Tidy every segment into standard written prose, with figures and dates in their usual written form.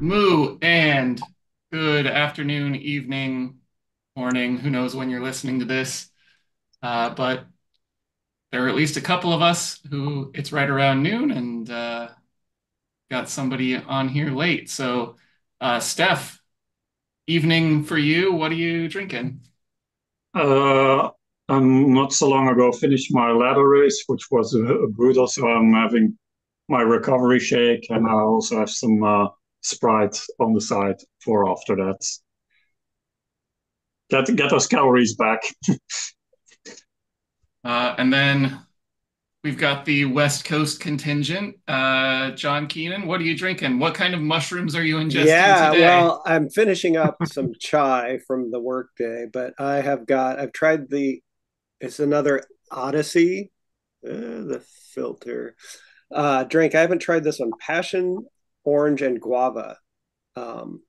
Moo and good afternoon, evening, morning. Who knows when you're listening to this? But there are at least a couple of us who it's right around noon and got somebody on here late. So, Steph, evening for you. What are you drinking? Uh, not so long ago finished my ladder race, which was brutal. So I'm having my recovery shake, and I also have some Sprite on the side for after that. Get those calories back. And then we've got the West Coast contingent. John Keenan, what are you drinking? What kind of mushrooms are you ingesting Yeah, today? well, I'm finishing up some chai from the workday, but I've tried it's another Odyssey, the filter drink. I haven't tried this one, passion, orange, and guava, um,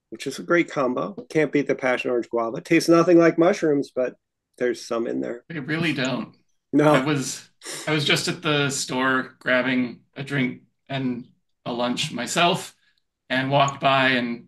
which is a great combo. Can't beat the passion, orange, guava. Tastes nothing like mushrooms, but there's some in there. They really don't. I No, was I was just at the store grabbing a drink and a lunch myself and walked by and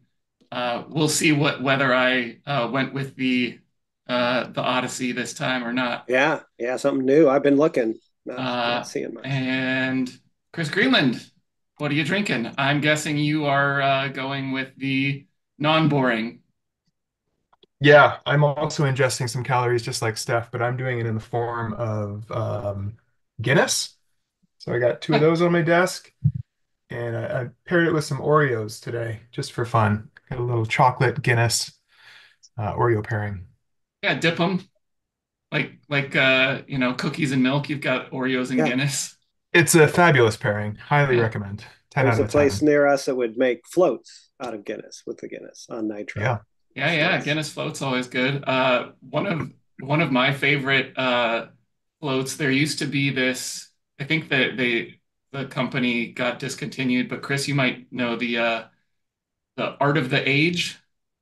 we'll see whether I went with the Odyssey this time or not. yeah, something new. I've been looking, not seeing much. And Chris Greenland, what are you drinking? I'm guessing you are going with the non-boring. Yeah, I'm also ingesting some calories just like Steph, but I'm doing it in the form of Guinness. So I got two of those on my desk, and I paired it with some Oreos today just for fun. Got a little chocolate Guinness Oreo pairing. Yeah, dip them like cookies and milk. You've got Oreos and Yeah, Guinness. It's a fabulous pairing. Highly Yeah. recommend. 10 there's out a of place 10. near us that would make floats out of Guinness with the Guinness on nitro. Yeah. Yeah, It's yeah, nice. Guinness float's always good. One of my favorite floats. There used to be this. I think that the company got discontinued, but Chris, you might know the Art of the Age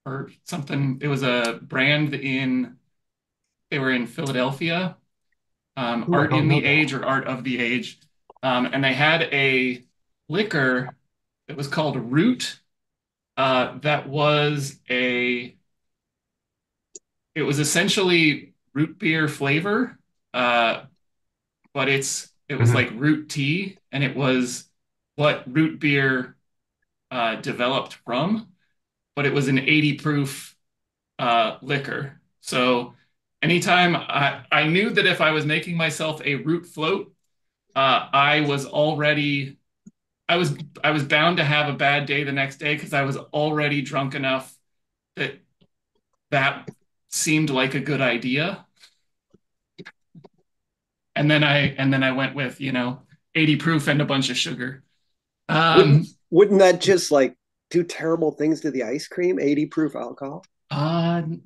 or something. It was a brand they were in Philadelphia. Ooh, I Art don't in know the that. Age or Art of the Age, and they had a liquor that was called Root. That was a It was essentially root beer flavor, uh, but it was Mhm. like root tea, and it was what root beer developed from, but it was an 80 proof liquor. So anytime I knew that if I was making myself a root float, I was already I was I was bound to have a bad day the next day because I was already drunk enough that that seemed like a good idea. And then I went with 80 proof and a bunch of sugar. Wouldn't Um, wouldn't that just like do terrible things to the ice cream? 80 proof alcohol?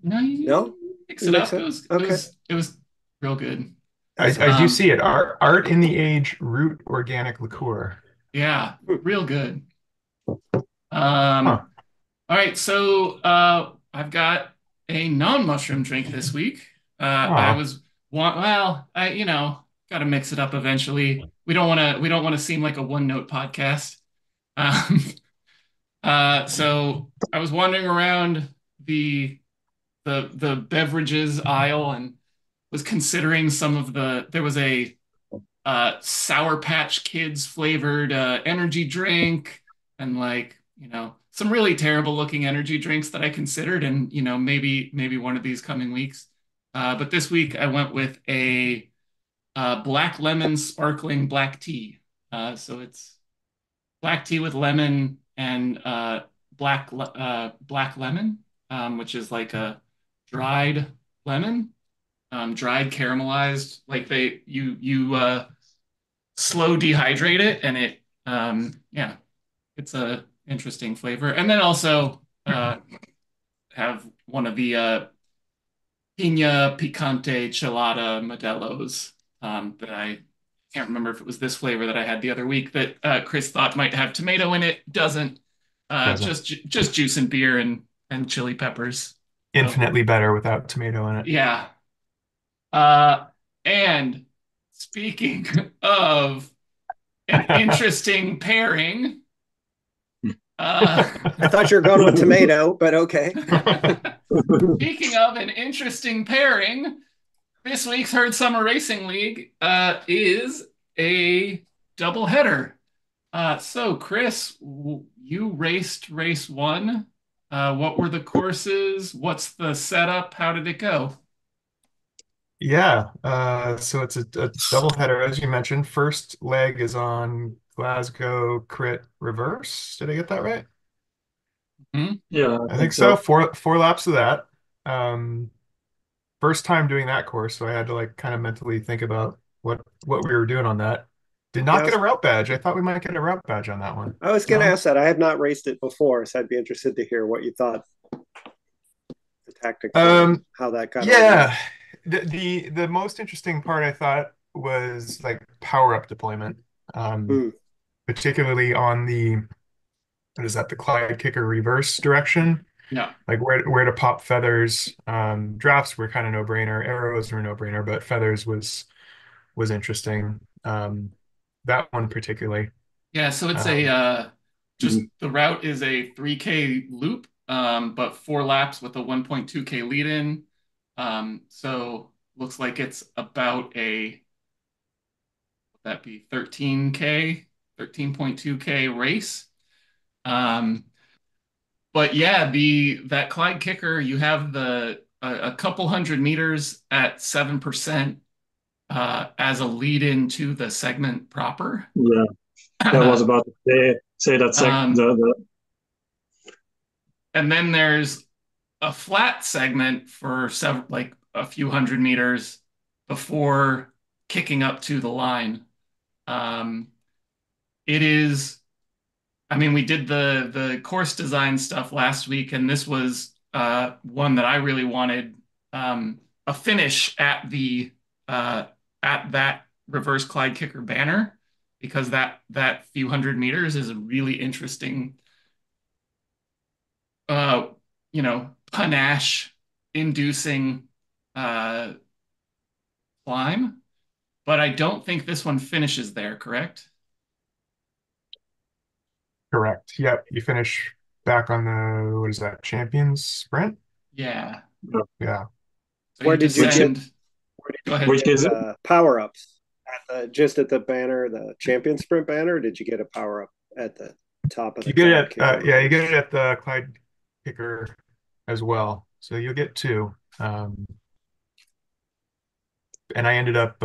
no, No? you mix You it mix up. It it? was it Okay. was it was real good. I, That's I do awesome. Um, see it. Art in the Age Root Organic Liqueur. yeah, Hmm. real good. Huh. All right, so I've got a non-mushroom drink this week. I Oh, was well, I got to mix it up eventually. We don't want to seem like a one-note podcast. Um, so I was wandering around the the beverages aisle and was considering some of there was a Sour Patch Kids flavored energy drink and some really terrible looking energy drinks that I considered and maybe one of these coming weeks. But this week I went with a black lemon sparkling black tea. So it's black tea with lemon and black lemon, which is like a dried lemon, dried caramelized. Like you slow dehydrate it, and yeah, it's a interesting flavor. And then also have one of the Piña Picante Chelada Modelos that I can't remember if it was this flavor that I had the other week that Chris thought might have tomato in it. Doesn't. doesn't. Just juice and beer and chili peppers. So Infinitely better without tomato in it. yeah. Uh, and speaking of an interesting pairing, I thought you were going with tomato, but okay. Speaking of an interesting pairing, this week's Herd Summer Racing League is a doubleheader. So, Chris, you raced race one. What were the courses? What's the setup? How did it go? Yeah, so it's a double header, as you mentioned. First leg is on Glasgow Crit Reverse. Did I get that right? Hmm? Yeah, I I think think so. so. Four laps of that. Um, First time doing that course, so I had to like kind of mentally think about what we were doing on that. Did Yeah, not get a route badge. I thought we might get a route badge on that one. I was going to No? ask that. I have not raced it before, so I'd be interested to hear what you thought, the tactics and Um, how that got yeah. organized. The most interesting part I thought was like power up deployment. Hmm. Particularly on the what is that, the Clyde kicker reverse direction, Yeah. like where to pop feathers. Drafts were kind of no brainer, arrows were no brainer, but feathers was interesting. That one particularly. Yeah, so it's a Um, just Mhm. the route is a 3K loop, but 4 laps with a 1.2K lead in. So looks like it's about a would that be 13K, 13.2K race. Um, but yeah, the that Clyde kicker, you have a couple hundred meters at 7% as a lead in to the segment proper. Yeah, that was about to say that Um, the and then there's a flat segment for several, like a few hundred meters before kicking up to the line. Um, it is, I mean, we did the course design stuff last week, and this was one that I really wanted a finish uh, at that reverse Clyde kicker banner because that few hundred meters is a really interesting uh, panache inducing uh, climb, but I don't think this one finishes there, correct? Correct. Yep. You finish back on the, what is that, Champions Sprint? Yeah. Yeah. So Where you did you which get? descend. Where did Go you ahead. which is get power ups? Just at the banner, the champion sprint banner? Or did you get a power up at the top of the You get it Clyde at kicker yeah, you get reverse? it at the Clyde kicker as well. So you'll get two. And I ended up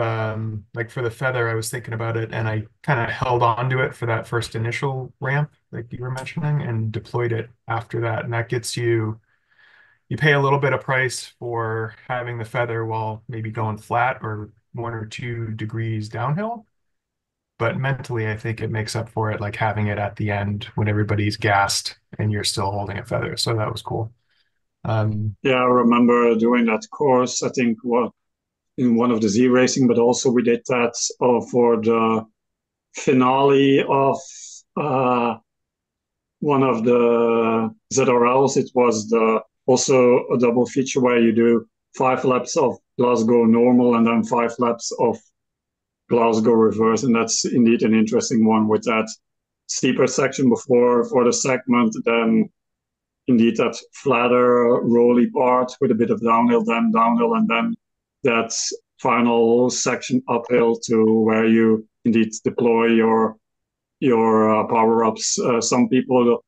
like for the feather, I was thinking about it and I kind of held on to it for that first initial ramp, like you were mentioning, and deployed it after that. And that gets you pay a little bit of price for having the feather while maybe going flat or 1 or 2 degrees downhill. But mentally, I think it makes up for it, like having it at the end when everybody's gassed and you're still holding a feather. So that was cool. yeah, I remember doing that course. I think what in one of the Z racing, but also we did that for the finale of uh, one of the ZRLs. It was the also a double feature where you do 5 laps of Glasgow normal and then 5 laps of Glasgow reverse, and that's indeed an interesting one with that steeper section before for the segment, then indeed that flatter rolly part with a bit of downhill, then downhill, and then that final section uphill to where you indeed deploy your power ups. Some people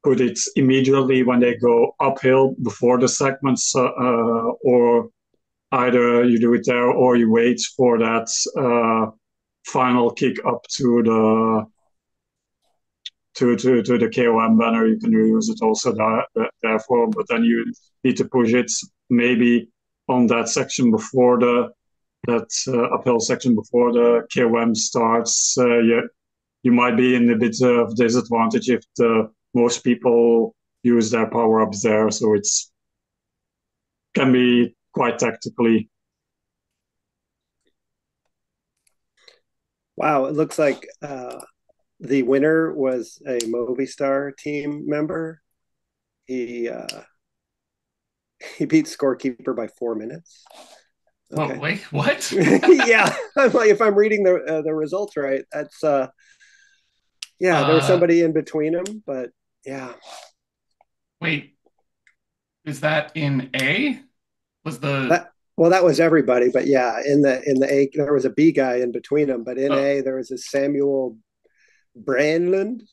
put it immediately when they go uphill before the segments, or either you do it there or you wait for that final kick up to the KOM banner. You can use it also therefore, but then you need to push it maybe on that section before that uphill section before the KOM starts. You might be in a bit of disadvantage if most people use their power ups there, so it's can be quite tactically. Wow, it looks like the winner was a Movistar team member. He he beat scorekeeper by 4 minutes. Whoa, Okay. wait, what? Yeah, I'm like, if I'm reading the results right, that's yeah. There was uh, somebody in between them, but Yeah. Wait, is that in A? Was the That well, that was everybody, but yeah, in the A there was a B guy in between them, but in oh, A there was a Samuel Brandland,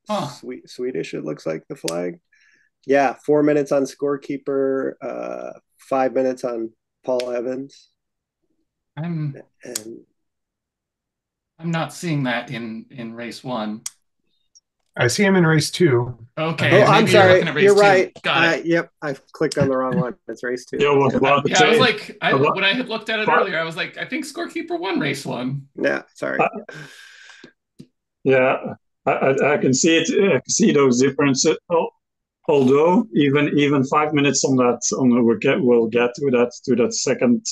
huh. Swedish. It looks like the flag. Yeah, 4 minutes on scorekeeper, 5 minutes on Paul Evans, I'm and I'm not seeing that in race one. I see him in race two. Okay, oh, I'm maybe you're sorry, looking at you're race two. right. Got it. Yep, I've clicked on the wrong one. It's race two. Yeah, I was Yep. about to Yeah, I was say. like, About, when I had looked at it but, earlier, I was like, I think scorekeeper won race one. Yeah, sorry. uh, yeah, I can see it. I can see those differences. Although even 5 minutes on that we'll get to that second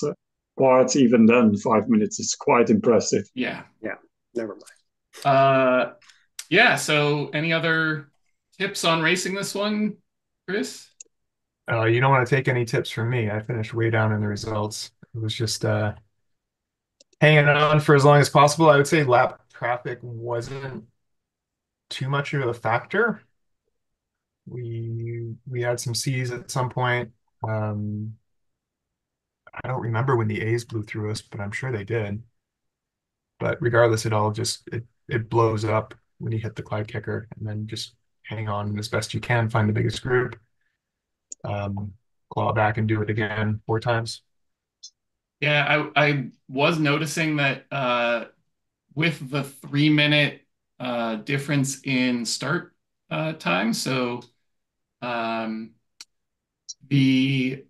part. Even then, 5 minutes is quite impressive. Yeah. Yeah, never mind. Uh, yeah. So, any other tips on racing this one, Chris? You don't want to take any tips from me. I finished way down in the results. It was just hanging on for as long as possible. I would say lap traffic wasn't too much of a factor. We had some C's at some point. Um, I don't remember when the A's blew through us, but I'm sure they did. But regardless, it blows up when you hit the cloud kicker, and then just hang on as best you can, find the biggest group, claw back and do it again 4 times. Yeah, I was noticing that with the 3 minute difference in start time, so um, the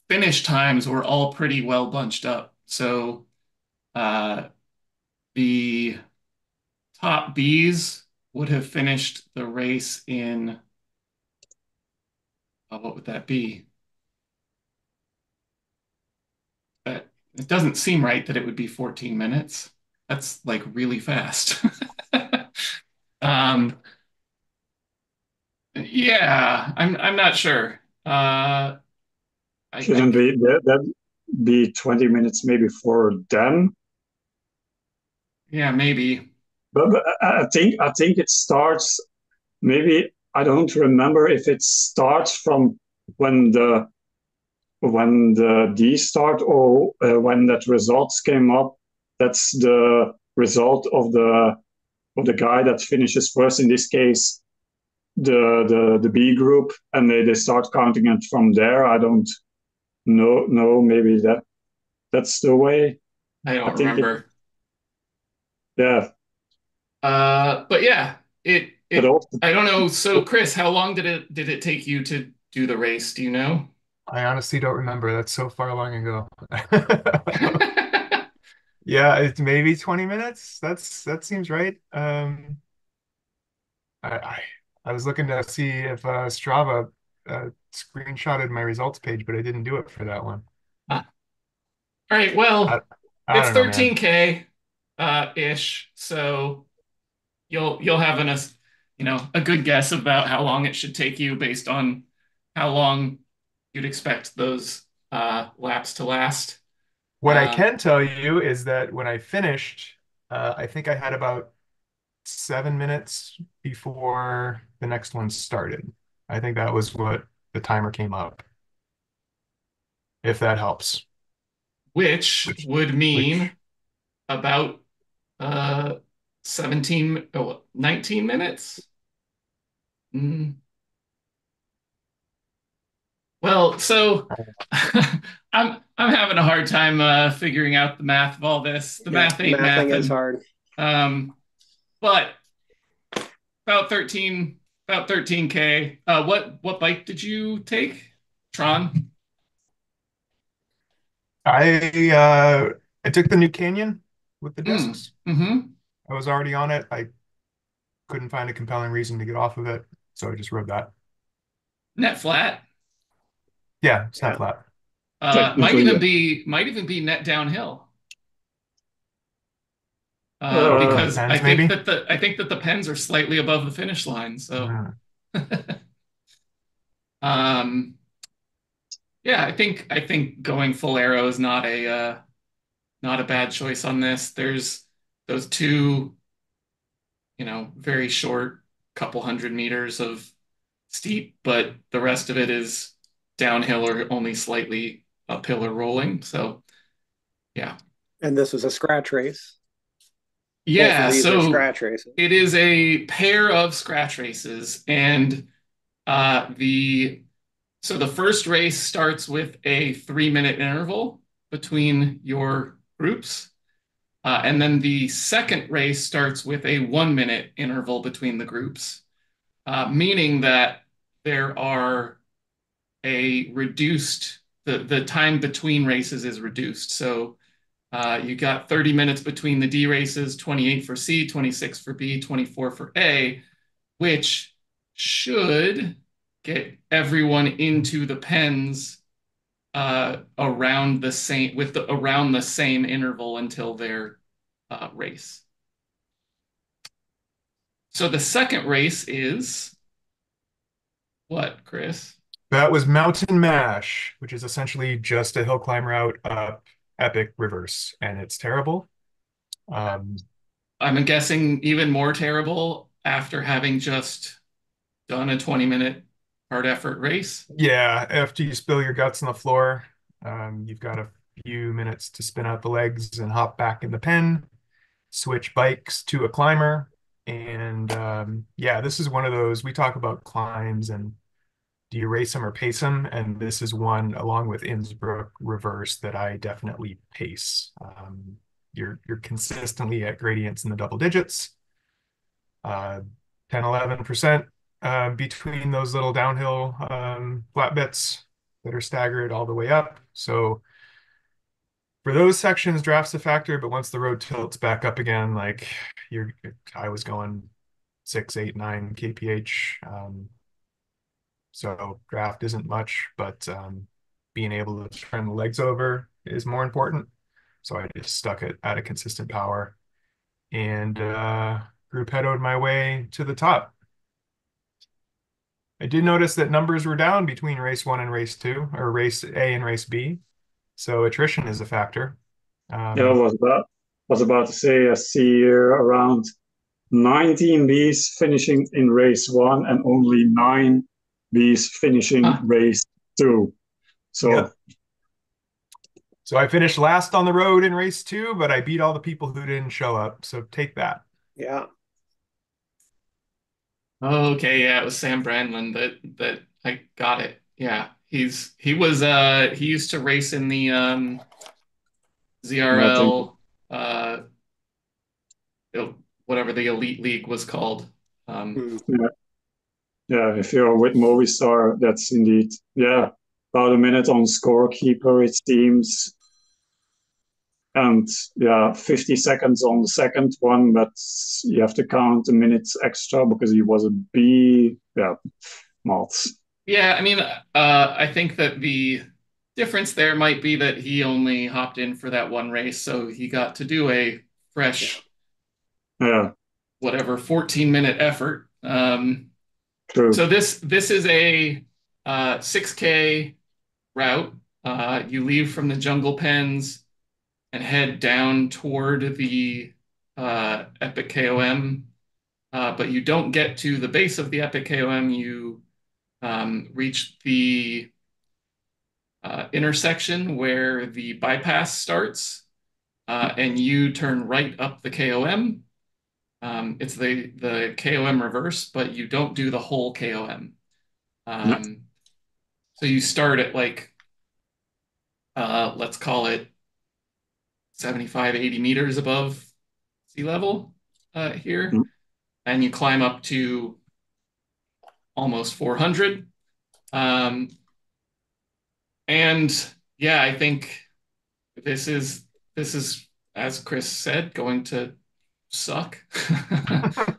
finish times were all pretty well bunched up. So uh, the top Bs would have finished the race in what would that be? It doesn't seem right that it would be 14 minutes. That's like really fast. um, yeah, I'm not sure. I Shouldn't be that be 20 minutes maybe for them? yeah, maybe. But I think it starts. Maybe I don't remember if it starts from when the D start or when that results came up. That's the result of the guy that finishes first. In this case, the B group, and they start counting it from there. I don't know. Maybe that's the way. I I don't think it. remember. Yeah, But yeah, but it also I don't know. So Chris, how long did it take you to do the race? Do you know? I honestly don't remember. That's so far long ago. Yeah, it's maybe 20 minutes. That seems right. I, I I was looking to see if Strava screenshotted my results page, but I didn't do it for that one. All right, I, well, I it's don't know, man. 13K ish, so you'll have a good guess about how long it should take you based on how long you'd expect those laps to last. What I Uh, can tell you is that when I finished, I think I had about 7 minutes before the next one started. I think that was what the timer came up, if that helps. which Which, would mean which about uh 19 minutes. Mm. Well, so I'm having a hard time figuring out the math of all this. The Yeah, math ain't mathing is mathin'. hard. Um, but about 13 about 13K. What bike did you take? Tron? I uh, I took the new Canyon with the Mm. discs. Mm-hmm. I was already on it. I couldn't find a compelling reason to get off of it, so I just rode that. Net flat. Yeah, it's not Yeah. flat. technically, yeah. Might even be net downhill. Uh, Because Depends, maybe. I think that the pens are slightly above the finish line. So Hmm. um yeah, I think going full arrow is not a bad choice on this. There's those two, very short couple 100 meters of steep, but the rest of it is downhill or only slightly uphill or rolling. So yeah. And this was a scratch race. Both of Yeah, these are so scratch races. it is a pair of scratch races, and the so the first race starts with a 3 minute interval between your groups. And then the second race starts with a 1 minute interval between the groups, meaning that there are a reduced, the time between races is reduced. So you got 30 minutes between the D races, 28 for C, 26 for B, 24 for A, which should get everyone into the pens around the same around the same interval until their race. So the second race is what, Chris? That was Mountain Mash, which is essentially just a hill climb route up Epic Reverse, and it's terrible. Um, I'm guessing even more terrible after having just done a 20-minute hard effort race. yeah, after you spill your guts on the floor, you've got a few minutes to spin out the legs and hop back in the pen, switch bikes to a climber. And yeah, this is one of those, we talk about climbs and do you race them or pace them? And this is one, along with Innsbruck Reverse, that I definitely pace. You're consistently at gradients in the double digits, 10, 11% between those little downhill flat bits that are staggered all the way up. So for those sections, draft's a factor, but once the road tilts back up again, like I was going 6, 8, 9 kph. So draft isn't much, but being able to turn the legs over is more important. So I just stuck it at a consistent power and group headed my way to the top. I did notice that numbers were down between race 1 and race 2, or race A and race B. So attrition is a factor. Yeah, was about to say I see around 19 Bs finishing in race 1 and only 9 Bs finishing Huh. race 2. So Yep. So I finished last on the road in race 2, but I beat all the people who didn't show up. So take that. Yeah. Okay, yeah, it was Sam Brandlin that I got it. Yeah, he used to race in the I think ZRL uh whatever the Elite League was called. Hmm. yeah, yeah, if you're with Movistar, that's indeed about a minute on scorekeeper it seems, and 50 seconds on the second one, but you have to count a minute extra because he was a B. Yeah, malts. Yeah, I mean, I think that the difference there might be that he only hopped in for that one race, so he got to do a Yeah. fresh, Yeah, whatever, 14-minute effort. true. So this is a 6K route. You leave from the jungle pens and head down toward the Epic KOM, but you don't get to the base of the Epic KOM. You reach the intersection where the bypass starts, and you turn right up the KOM. It's the KOM reverse, but you don't do the whole KOM. Yeah, So you start at like, let's call it 75, 80 meters above sea level here, and you climb up to almost 400. Um, and yeah, I think this is this is, as Chris said, going to suck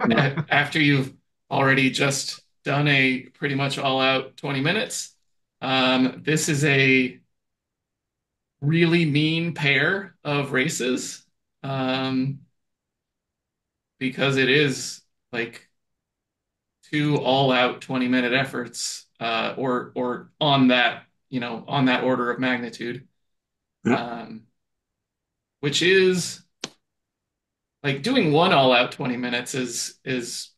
yeah, after you've already just done a pretty much all out 20 minutes. This is a really mean pair of races, um, because it is like two all out 20-minute efforts, or on that, on that order of magnitude, yeah, um, which is like doing one all out 20 minutes is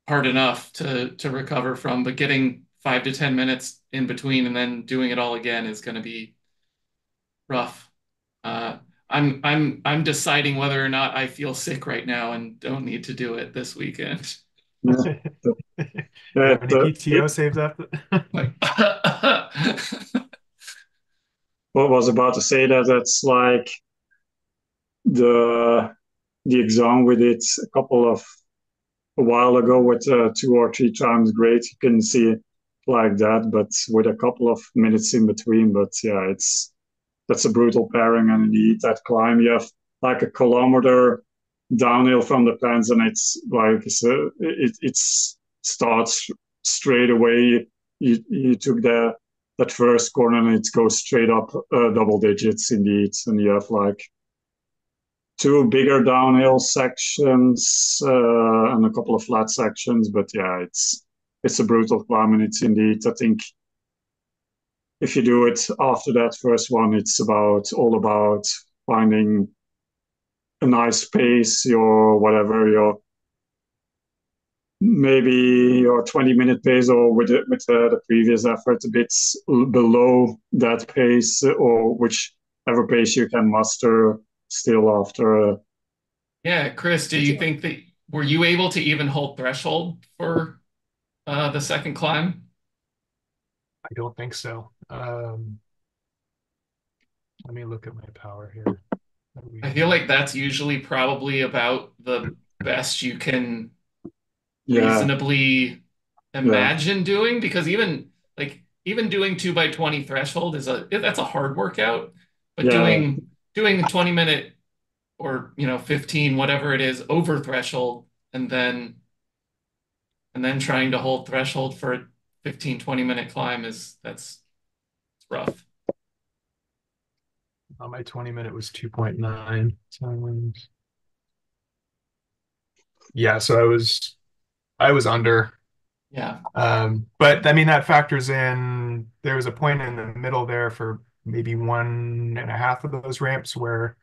hard enough to recover from, but getting 5 to 10 minutes in between and then doing it all again is going to be rough. Uh, I'm deciding whether or not I feel sick right now and don't need to do it this weekend. Yeah. You have any PTO saved up? Like, what was about to say that that's like the the exam we did a while ago with 2 or 3 times grade. You can see it like that, but with a couple of minutes in between. But yeah, that's a brutal pairing, and indeed that climb you have like a kilometer downhill from the fence, and it's like it starts straight away. You took that first corner, and it goes straight up double digits indeed, and you have like 2 bigger downhill sections and a couple of flat sections. But yeah, it's a brutal climb, and it's indeed, I think, if you do it after that first one, it's all about finding a nice pace, your whatever your maybe your 20-minute pace, or with the previous effort a bit below that pace, or whichever pace you can muster still after. yeah, Chris, do you think that were you able to even hold threshold for the second climb? I don't think so. Let me look at my power here. I feel like that's usually probably about the best you can Yeah, reasonably yeah, imagine doing, because even doing 2 by 20 threshold that's a hard workout, but yeah, doing a 20 minute or 15 whatever it is over threshold, and then trying to hold threshold for a 15-20 minute climb that's rough. My 20-minute was 2.9 times. Yeah, so I was under. Yeah. But I mean that factors in. There was a point in the middle there for maybe 1.5 of those ramps where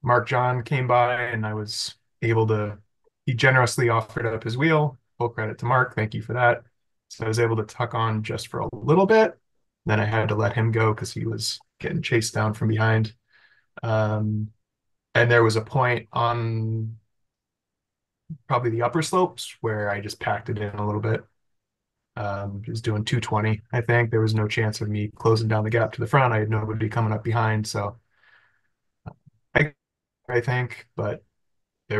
Mark John came by, and I was able to. He generously offered up his wheel. Full credit to Mark. Thank you for that. So I was able to tuck on just for a little bit. Then I had to let him go because he was getting chased down from behind. And there was a point on probably the upper slopes where I just packed it in a little bit. Just doing 220. I think there was no chance of me closing down the gap to the front. I had nobody coming up behind, so I, I think, but I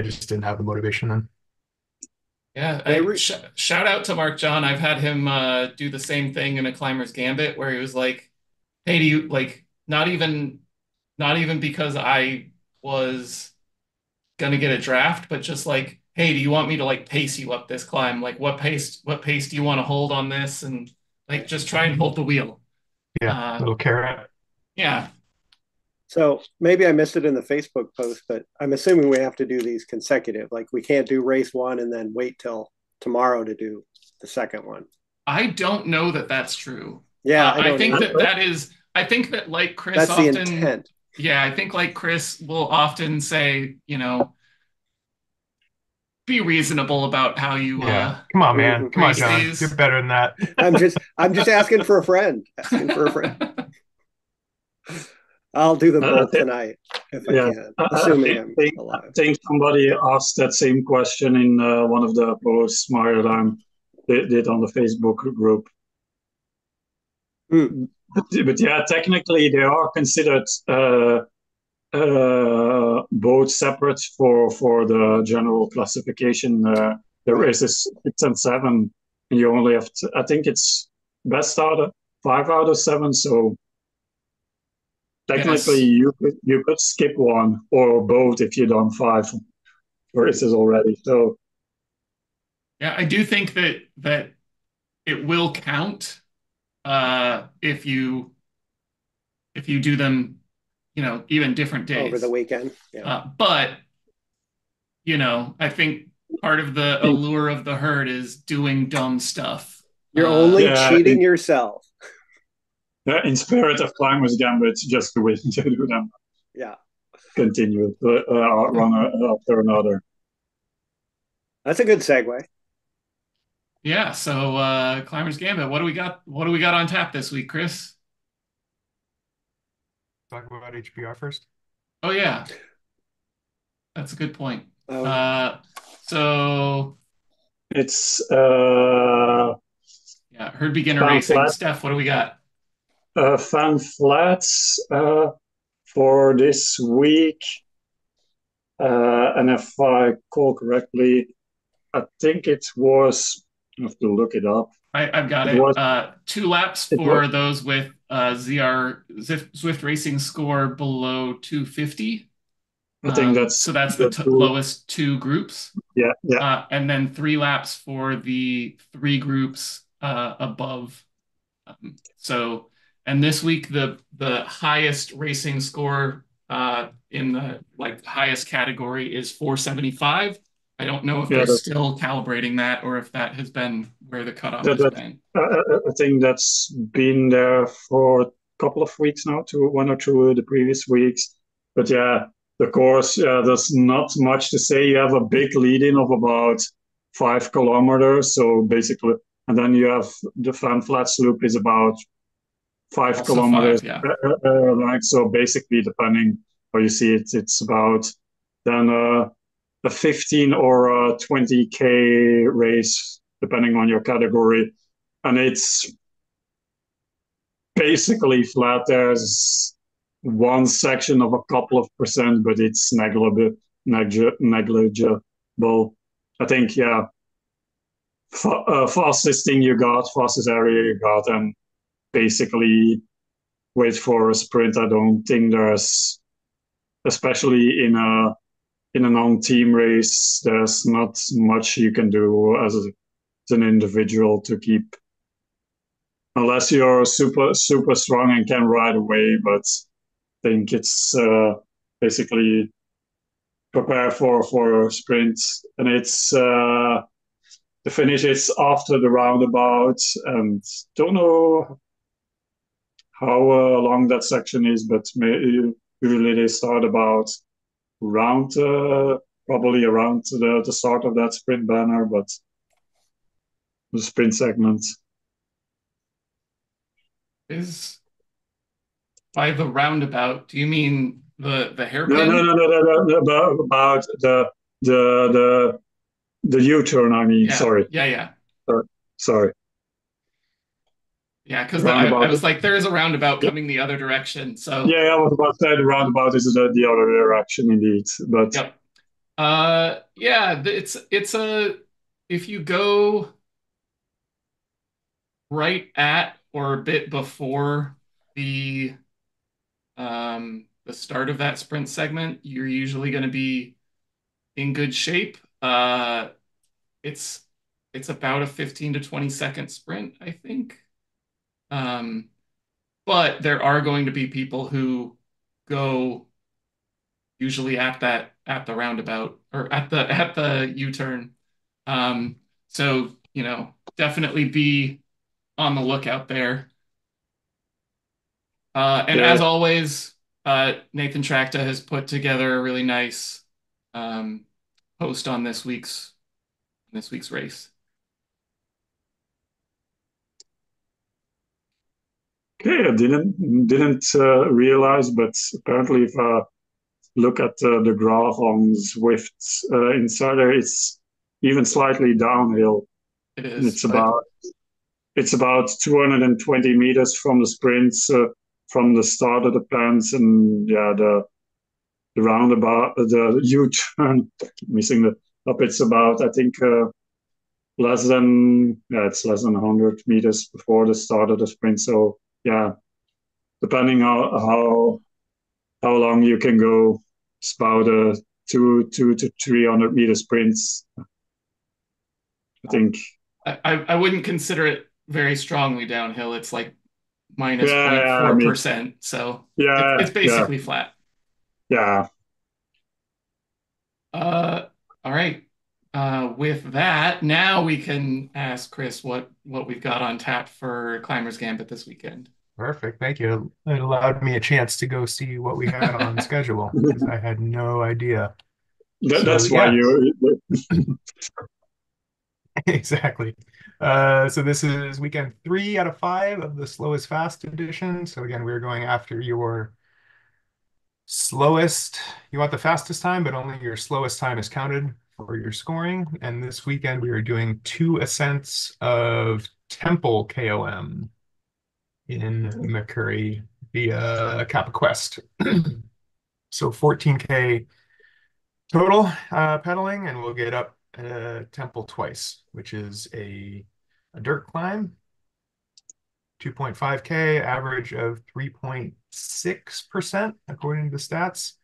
just didn't have the motivation then. Yeah, shout out to Mark John. I've had him do the same thing in a climber's gambit where he was like, "Hey, do you like not even because I was gonna get a draft, but just like, hey, do you want me to like pace you up this climb? Like what pace do you want to hold on this? And like just try and hold the wheel." Yeah, little carrot. Yeah. So maybe I missed it in the Facebook post, but I'm assuming we have to do these consecutive. Like we can't do race one and then wait till tomorrow to do the second one. I don't know that that's true. Yeah, I I don't think either. I think that like Chris That's the often, intent. yeah, I think like Chris will often say, be reasonable about how you Yeah, come on, man. Come on, race John. these. You're better than that. I'm just asking for a friend. Asking for a friend. I'll do them both tonight if I yeah. can, assuming I'm I alive. think somebody asked that same question in one of the posts Maritime did on the Facebook group. Hmm. But yeah, technically they are considered both separate for the general classification. The Right. race is 6 and 7, and you only have I think it's best out of 5 out of 7. So technically, Yes. you could skip one or both if you've done 5 races already. So Yeah, I do think that it will count if you do them, even different Over the days. weekend. Yeah. But I think part of the allure of the herd is doing dumb stuff. You're only yeah, cheating yourself. in spirit of climbers gambit, just the way to do them. Yeah. Continue one after another. That's a good segue. Yeah, so Climbers Gambit, what do we got? What do we got on tap this week, Chris? Talk about HBR first. Oh yeah, that's a good point. Oh, Uh, so It's yeah, herd beginner Fan racing. Flat, Steph, what do we got? Fan Flats for this week. And if I recall correctly, I think it was, I have to look it up. I've got It it. was, 2 laps it was, for those with Zwift Racing score below 250. I think that's So that's the the two. lowest 2 groups. Yeah, yeah, And then 3 laps for the 3 groups above. So, and this week the highest racing score in the like highest category is 475. I don't know if yeah. they're still calibrating that or if that has been where the cutoff That, has that been. I think that's been there for a couple of weeks now, to one or two the previous weeks. But yeah, the course, yeah, there's not much to say. You have a big lead in of about 5 kilometers. So basically, and then you have the Fan Flats loop is about five Also kilometers. 5, yeah. Like so, basically, depending how you see it, it's about then a 15 or a 20K race, depending on your category, and it's basically flat. There's one section of a couple of percent, but it's negligible. I think, yeah, fastest thing you got, fastest area you got, and basically wait for a sprint. I don't think there's, especially in a non-team race, there's not much you can do as an individual to keep, unless you're super strong and can ride away. But I think it's basically prepare for a sprint, and it's the finish is after the roundabout, and don't know how long that section is, but usually they start about round probably around the start of that sprint banner, but the sprint segment. Is by the roundabout, do you mean the No, no, hairpin? no, no, no, no, no, about the the the U-turn. I mean, Yeah, sorry, yeah, yeah. uh, sorry, Yeah, because I roundabout. was like, there is a roundabout coming the other direction. So, Yeah, I was about to say the roundabout is the other direction indeed, but yep. Yeah, it's a if you go right at or a bit before the start of that sprint segment, you're usually going to be in good shape. It's it's about a 15 to 20-second sprint, I think. Um, but there are going to be people who go usually at the roundabout or at the U-turn. Um, so definitely be on the lookout there. And yeah, as always, Nathan Tracta has put together a really nice um, post on this week's race. okay. I didn't realize, but apparently, if I look at the graph on Zwift Insider, it's even slightly downhill. It is, It's but about 220 meters from the sprints, from the start of the pants, and yeah, the roundabout, the U-turn, missing the up. It's about, I think, it's less than 100 meters before the start of the sprint. So yeah, depending how long you can go, it's about a 200 to 300 meter sprints. I think. I wouldn't consider it very strongly downhill. It's like minus Yeah, yeah, I mean, 0.4%. So it's yeah, yeah, basically flat. yeah. Uh, all right. With that, now we can ask Chris what we've got on tap for Climbers Gambit this weekend. Perfect. Thank you. It allowed me a chance to go see what we had on schedule because I had no idea. So That's why yeah, you. exactly. So this is weekend 3 out of 5 of the slowest fast edition. So again, we're going after your slowest. You want the fastest time, but only your slowest time is counted for your scoring. And this weekend we are doing 2 ascents of Temple KOM in McCurry via Kappa Quest. So 14K total pedaling, and we'll get up Temple twice, which is a dirt climb, 2.5K, average of 3.6% according to the stats.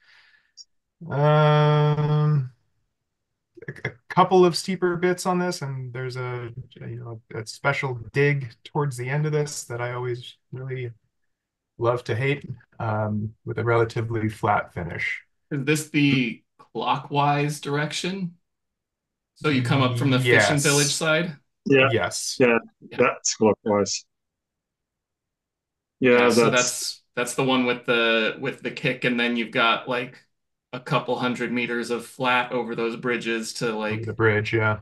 A couple of steeper bits on this, and there's a special dig towards the end of this that I always really love to hate, with a relatively flat finish. Is this the clockwise direction? So you come up from the fishing village Yes. side? Yeah, Yes. yeah, Yeah. that's clockwise. Yeah, Yeah, so that's that's the one with the kick, and then you've got like a couple 100 meters of flat over those bridges to Over the like bridge, yeah.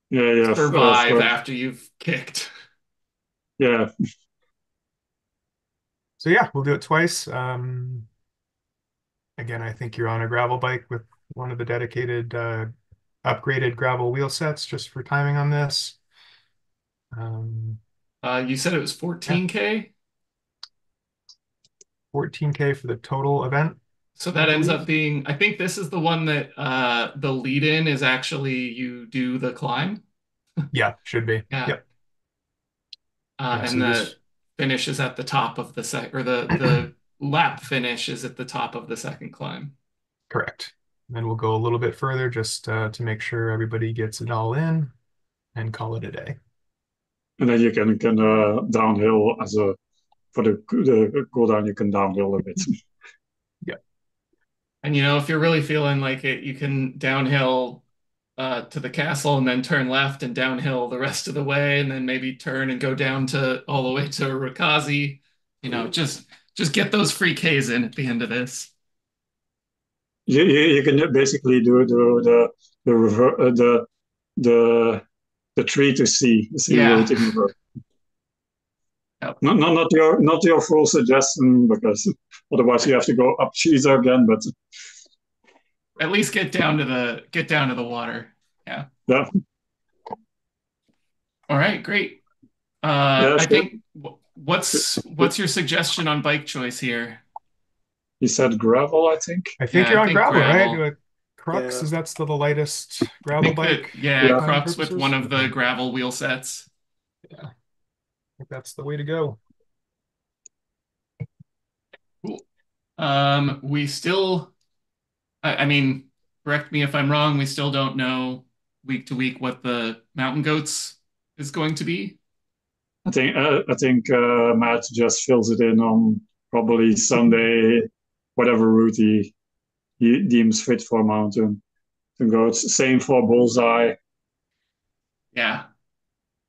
yeah, survive for, after you've kicked. yeah. So yeah, we'll do it twice. Again, I think you're on a gravel bike with one of the dedicated upgraded gravel wheel sets just for timing on this. You said it was Yeah, 14K, 14K for the total event, so I that ends up believe. being, I think this is the one that the lead in is actually you do the climb. Yeah, should be. Yeah. Yep. Yeah, And so the this finish is at the top of the or the lap finish is at the top of the second climb. correct. And we'll go a little bit further just to make sure everybody gets it all in and call it a day. And then you can downhill as a for the go down. You can downhill a bit. Yep. And if you're really feeling like it, you can downhill to the castle and then turn left and downhill the rest of the way, and then maybe turn and go down to all the way to Rikazi. Just get those free Ks in at the end of this. You can basically do the rever the the tree to C Yeah. route in reverse. Yep. Not your full suggestion because otherwise you have to go up Cheezer again. But At least get down to the water. Yeah. yeah, All right, great. yeah, I sure. think what's your suggestion on bike choice here? He said gravel, I think. I think Yeah, you're I on think gravel, right? gravel. Crux, Yeah. is that still the lightest I gravel think bike that, yeah, Yeah, time Crux with one purposes? of the gravel wheel sets. Yeah, I think that's the way to go. Cool. We still, I mean, correct me if I'm wrong, we still don't know week to week what the mountain goats is going to be. I think Matt just fills it in on probably Sunday, whatever route he deems fit for mountain to go. It's same for bullseye. Yeah.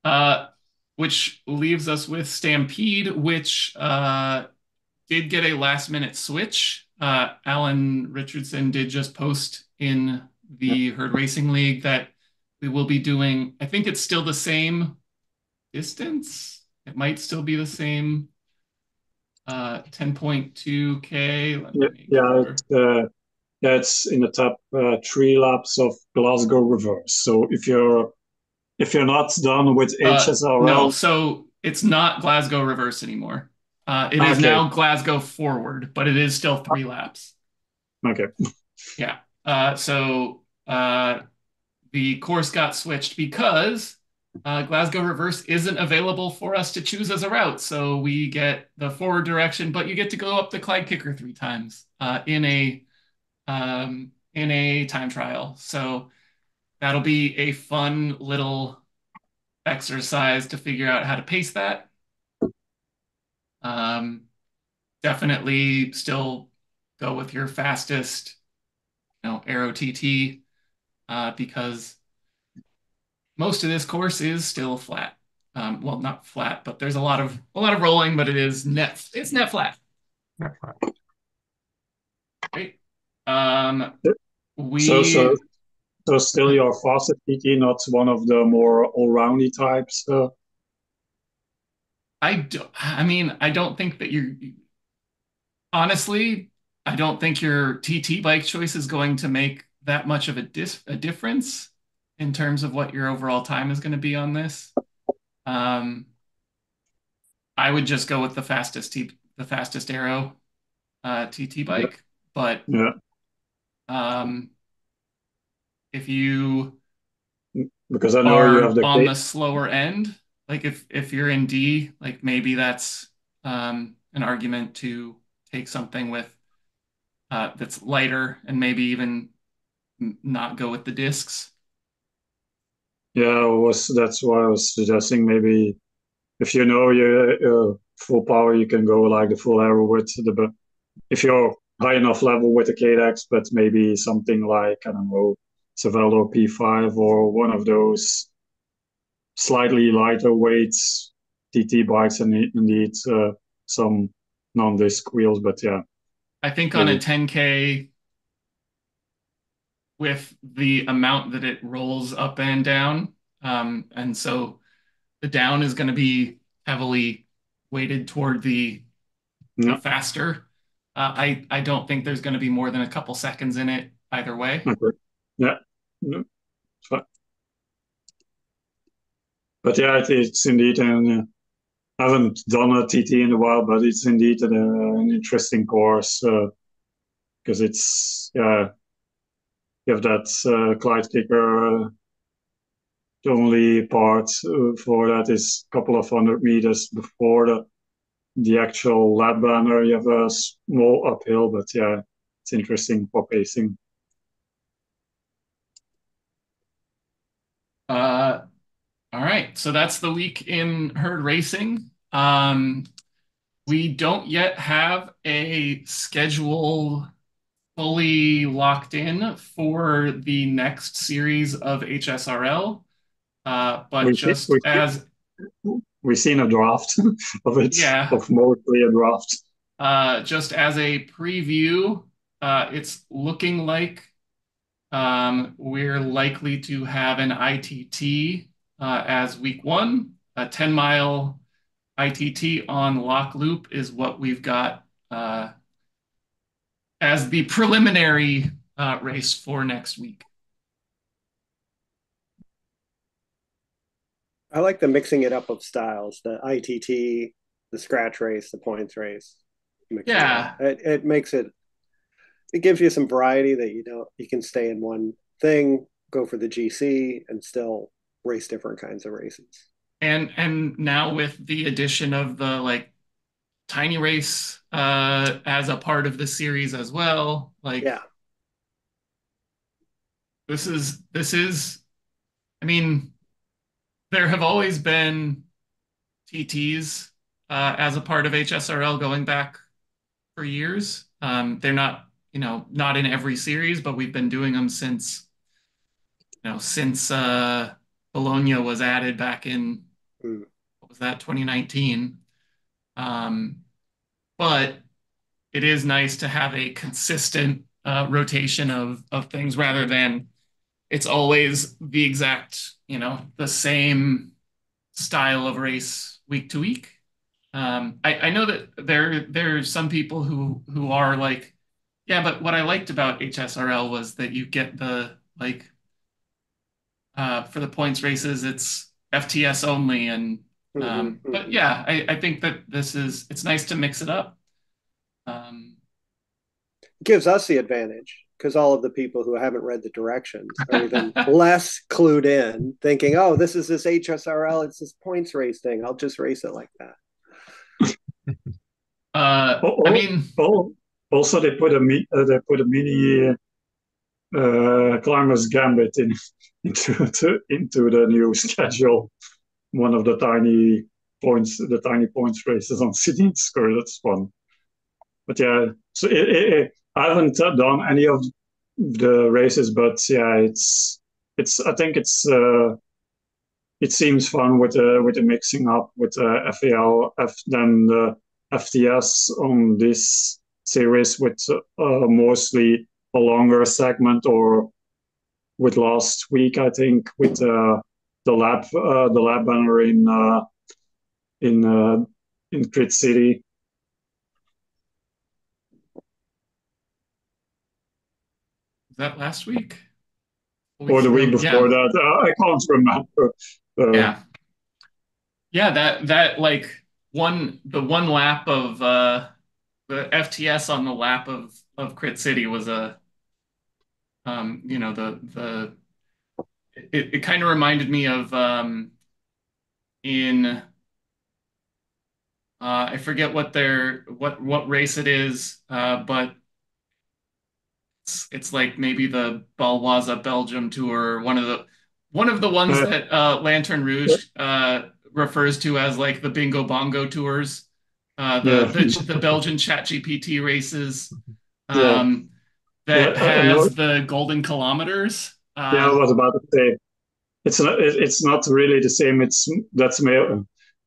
Uh, which leaves us with Stampede, which did get a last minute switch. Alan Richardson did just post in Yeah, the Herd Racing League that we will be doing, I think it's still the same distance. It might still be the same 10.2K. Let me yeah, make yeah. sure. It's in the top 3 laps of Glasgow reverse. So if you're not done with No, HSRL, so it's not Glasgow reverse anymore. It is okay, now Glasgow forward, but it is still 3 laps. okay, Yeah. So the course got switched because Glasgow reverse isn't available for us to choose as a route. So we get the forward direction, but you get to go up the Clyde Kicker 3 times in a time trial. So that'll be a fun little exercise to figure out how to pace that. Um, Definitely still go with your fastest, Aero TT, because most of this course is still flat. Well, not flat, but there's a lot of rolling, but it's net flat. Great. Um, so we So still your fastest TT, not one of the more all-roundy types. I mean, I don't think that you're honestly, I don't think your TT bike choice is going to make that much of a difference in terms of what your overall time is going to be on this. Um, I would just go with the fastest aero TT bike. But Yeah, um, if you because I know you have are the on the slower end, like if you're in D, like maybe that's an argument to take something with that's lighter and maybe even not go with the discs. yeah, that's why I was suggesting maybe if you know your full power, you can go like the full arrow with if you're high enough level with the KDEX, but maybe something like I don't know, Savello P5 or one of those slightly lighter weights TT bikes, and indeed some non-disc wheels. But yeah, I think on a maybe 10K with the amount that it rolls up and down, and so the down is going to be heavily weighted toward the yeah, faster. I don't think there's going to be more than a couple seconds in it either way. okay. Yeah. No, but yeah, it's indeed, and I haven't done a TT in a while, but it's indeed an interesting course because it's yeah, you have that Clyde kicker. The only part for that is a couple of 100 meters before the actual lap banner. You have a small uphill, but yeah, it's interesting for pacing. Uh, all right, so that's the week in herd racing. We don't yet have a schedule fully locked in for the next series of HSRL. But We see, just as, we've seen a draft of it, yeah, of mostly a draft. just as a preview, it's looking like we're likely to have an ITT as week one. A 10-mile ITT on Lock Loop is what we've got as the preliminary race for next week. I like the mixing it up of styles, the ITT, the scratch race, the points race. Mixing it up. Yeah, It makes it gives you some variety that you can stay in one thing, go for the GC, and still race different kinds of races. and now with the addition of the like tiny race as a part of the series as well, like Yeah. this is I mean, there have always been TTs as a part of HSRL going back for years. They're not, not in every series, but we've been doing them since Bologna was added back in, Mm. what was that, 2019. Um, but it is nice to have a consistent rotation of things rather than it's always the exact, the same style of race week to week. I know that there's some people who are like, yeah, but what I liked about HSRL was that you get the like for the points races, it's FTS only, and Mm-hmm, but mm-hmm. yeah, I think that it's nice to mix it up. Um, It gives us the advantage because all of the people who haven't read the directions are even less clued in, thinking, "Oh, this is this HSRL. It's this points race thing. I'll just race it like that." I mean, Also, they put a mini climbers gambit into the new schedule. One of the tiny points races on City Square. That's fun. But yeah, so I haven't done any of the races, but yeah, it's I think it seems fun with the mixing up with FAL, then the FTS on this series with mostly a longer segment or with last week, I think, with the lab banner in Crit City. Was that last week? Or the week before Yeah. that. I can't remember. Yeah. Yeah, that like the one lap of the FTS on the lap of Crit City was a you know the it kind of reminded me of in I forget what race it is, but it's like maybe the Balwaza Belgium tour, one of the ones Uh, that Lantern Rouge refers to as like the Bingo Bongo tours, yeah, the Belgian ChatGPT races, yeah, um, yeah. that I know. has the golden kilometers. Yeah, I was about to say it's not really the same.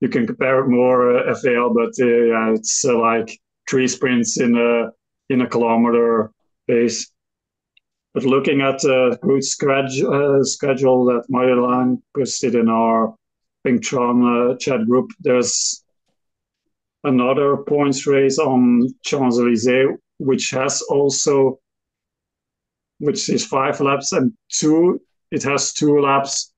You can compare it more FAL, but yeah, it's like 3 sprints in a kilometer pace. But looking at the good schedule that Marjolein posted in our Pingtron chat group, there's another points race on Champs-Élysées, which is 5 laps and it has 2 laps,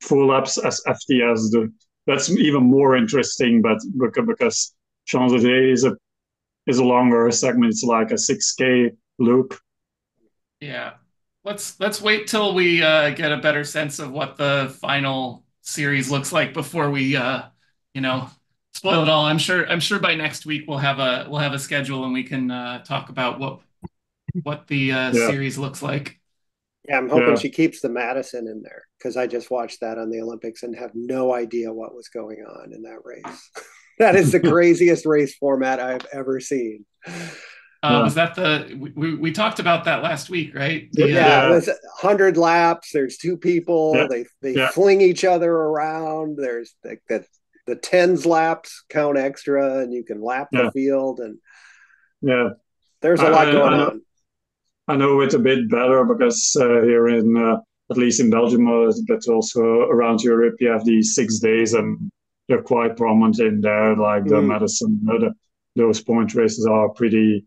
full laps as FTS. That's even more interesting, but because Champs-Élysées is a longer segment, it's like a 6K loop. Yeah. Let's wait till we get a better sense of what the final series looks like before we you know spoil it all. I'm sure by next week we'll have a schedule and we can talk about what the Yeah, series looks like. Yeah, I'm hoping yeah. she keeps the Madison in there because I just watched that on the Olympics and have no idea what was going on in that race. That is the craziest race format I've ever seen. Yeah, Was that we talked about that last week, right? The Yeah, it yeah, was 100 laps. There's two yeah, people. They yeah, fling each other around. There's the tens laps count extra, and you can lap the yeah, field. And yeah. there's I, a lot going I, I know on. I know it a bit better because here in at least in Belgium, but also around Europe, you have these 6 days, and they're quite prominent in there. Like the Mm. Madison, those point races are pretty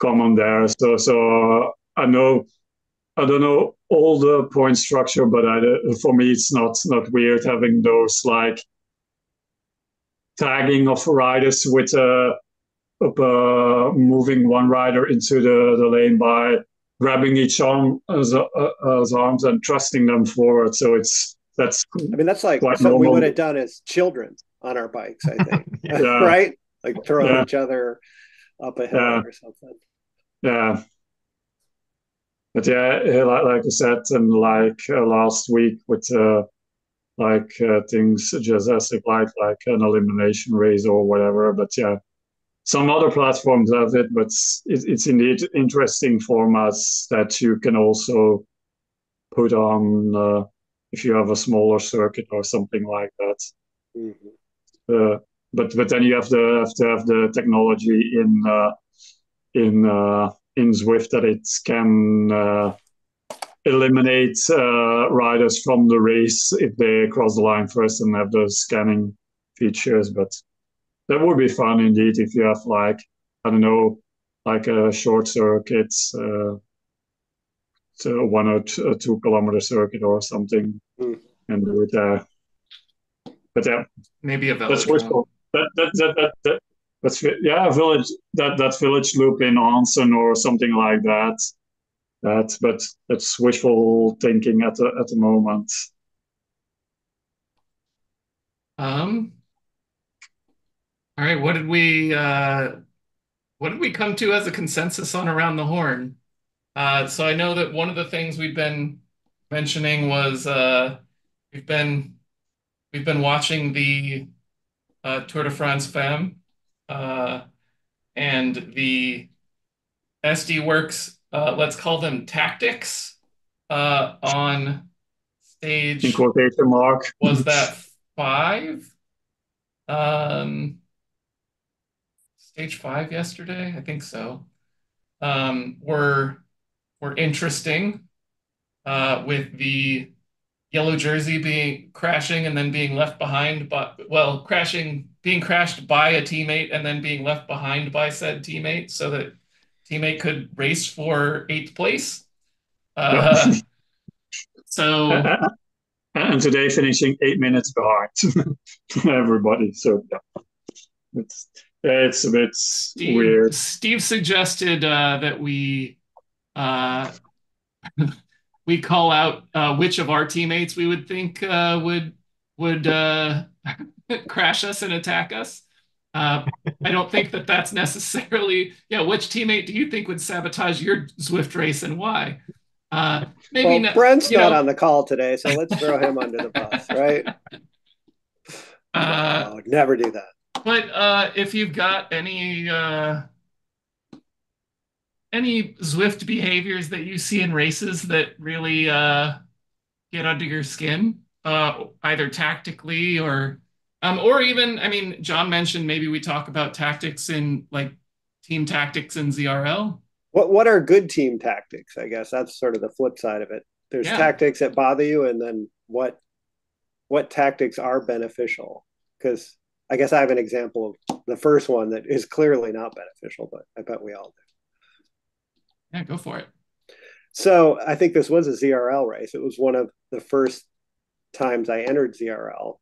common there. So I don't know all the point structure, but for me, it's not weird having those like tagging of riders with moving one rider into the lane by grabbing each arm as arms and thrusting them forward. So that's I mean, that's like quite something we would normal. have done as children on our bikes, I think. Yeah. Yeah, Right? Like throwing yeah, each other up a hill yeah, or something. yeah. But yeah, like I said, and like last week with things just as like an elimination race or whatever. But yeah, some other platforms have it, but it's indeed interesting formats that you can also put on if you have a smaller circuit or something like that. Mm-hmm. Uh, but then you have to have the technology in Zwift that it can eliminate riders from the race if they cross the line first and have those scanning features. But that would be fun indeed if you have like I don't know like a short circuit, so 1 or 2 kilometer circuit or something, Mm. and do it there. But yeah, maybe a that's velodrome. wishful. That's yeah, village that village loop in Anson or something like that. But that's wishful thinking at the moment. Um, all right, what did we come to as a consensus on Around the Horn? So I know that one of the things we've been mentioning was we've been we've been watching the Tour de France Femmes and the SD Worx, let's call them tactics, on In stage, quotation mark. was that 5? Um, Stage 5 yesterday? I think so. Were interesting. with the yellow jersey being crashing and then being left behind, but well, being crashed by a teammate and then being left behind by said teammate so that teammate could race for eighth place. Yeah. So And today finishing 8 minutes behind everybody. So yeah, it's a bit weird. Steve suggested that uh, we call out which of our teammates we would think would crash us and attack us. Uh, I don't think that that's necessarily, yeah. Which teammate do you think would sabotage your Zwift race and why? Maybe Well, not, Brent's you not know. on the call today, so let's throw him under the bus, right? Uh, No, never do that. but if you've got any Zwift behaviors that you see in races that really get under your skin, either tactically or even, I mean, John mentioned maybe we talk about tactics in like team tactics in ZRL. What are good team tactics? I guess that's sort of the flip side of it. There's Yeah, tactics that bother you, and then what tactics are beneficial? Because I guess I have an example of the first one that is clearly not beneficial, but I bet we all do. yeah, go for it. So I think this was a ZRL race. It was one of the first times I entered ZRL.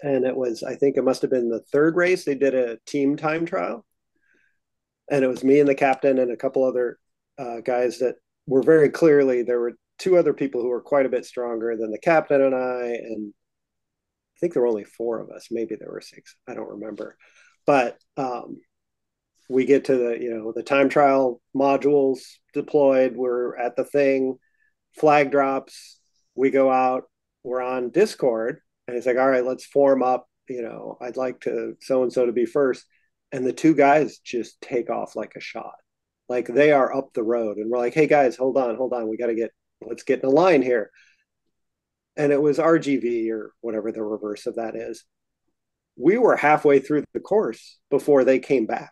And it was, I think it must have been the third race. They did a team time trial. And it was me and the captain and a couple other guys that were very clearly, there were two other people who were quite a bit stronger than the captain and I. And I think there were only four of us. Maybe there were six. I don't remember. But we get to the time trial modules deployed. We're at the thing, flag drops. We go out. We're on Discord, and it's like, all right, let's form up. I'd like to so and so to be first, and the two guys just take off like a shot, like they are up the road, and we're like, hey guys, hold on, we got to let's get in a line here. And it was RGV or whatever the reverse of that is. We were halfway through the course before they came back.